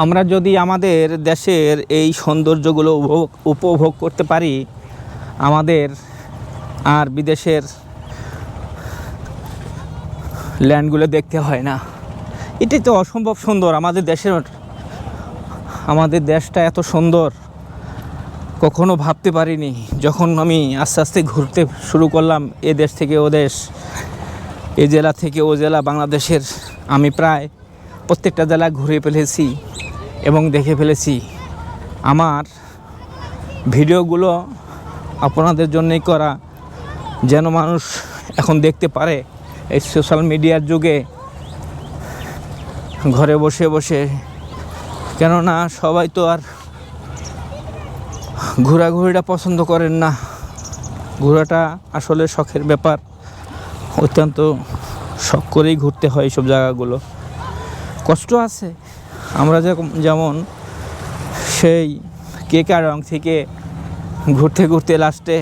আমরা যদি আমাদের দেশের এই সৌন্দর্যগুলো উপভোগ করতে পারি, আমাদের আর বিদেশের ল্যান্ডগুলো দেখতে হয় না। এটাই তো অসম্ভব সুন্দর আমাদের দেশটা এত সুন্দর কখনো ভাবতে পারিনি। যখন আমি আস্তে আস্তে ঘুরতে শুরু করলাম এ দেশ থেকে ও দেশ, এ জেলা থেকে ও জেলা, বাংলাদেশের আমি প্রায় প্রত্যেকটা জেলা ঘুরে ফেলেছি এবং দেখে ফেলেছি। আমার ভিডিওগুলো আপনাদের জন্যই করা, যেন মানুষ এখন দেখতে পারে এই সোশ্যাল মিডিয়ার যুগে ঘরে বসে বসে। কেননা সবাই তো আর ঘোরাঘুরিটা পছন্দ করেন না। ঘোরাটা আসলে শখের ব্যাপার, অত্যন্ত শখ করেই ঘুরতে হয় এইসব জায়গাগুলো। কষ্ট আছে। আমরা যেমন সেই কেকারং থেকে ঘুরতে ঘুরতে লাস্টে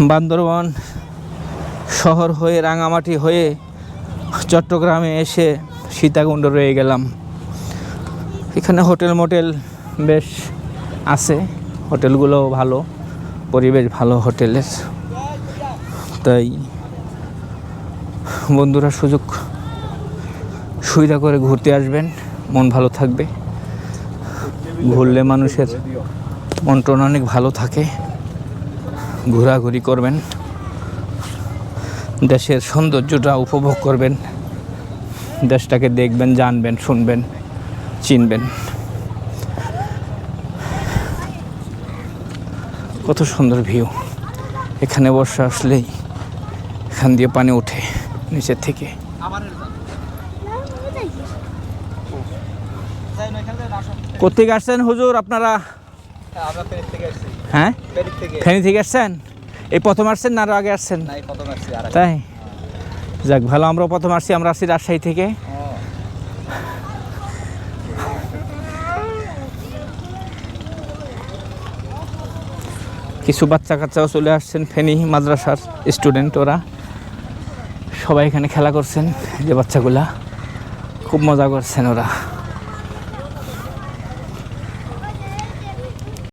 বান্দরবান শহর হয়ে রাঙামাটি হয়ে চট্টগ্রামে এসে সীতাকুণ্ড রয়ে গেলাম। এখানে হোটেল মোটেল বেশ আছে, হোটেলগুলো ভালো, পরিবেশ ভালো হোটেলের। তাই বন্ধুরা সুবিধা করে ঘুরতে আসবেন, মন ভালো থাকবে। ঘুরলে মানুষের মন টন অনেক ভালো থাকে। ঘোরাঘুরি করবেন, দেশের সৌন্দর্যটা উপভোগ করবেন, দেশটাকে দেখবেন, জানবেন, শুনবেন, চিনবেন। কত সুন্দর ভিউ। এখানে বর্ষা আসলেই এখান দিয়ে পানি ওঠে নিচের থেকে। কোথেকে আসছেন হুজুর আপনারা? হ্যাঁ, ফেনী থেকে আসছেন? এই প্রথম আসছেন না আরো আগে আসছেন? তাই, যাক ভালো। আমরাও প্রথম আসছি, আমরা আসছি রাজশাহী থেকে। কিছু বাচ্চা কাচ্চাও চলে আসছেন, ফেনী মাদ্রাসার স্টুডেন্ট। ওরা সবাই এখানে খেলা করছেন, যে বাচ্চাগুলা খুব মজা করছেন ওরা।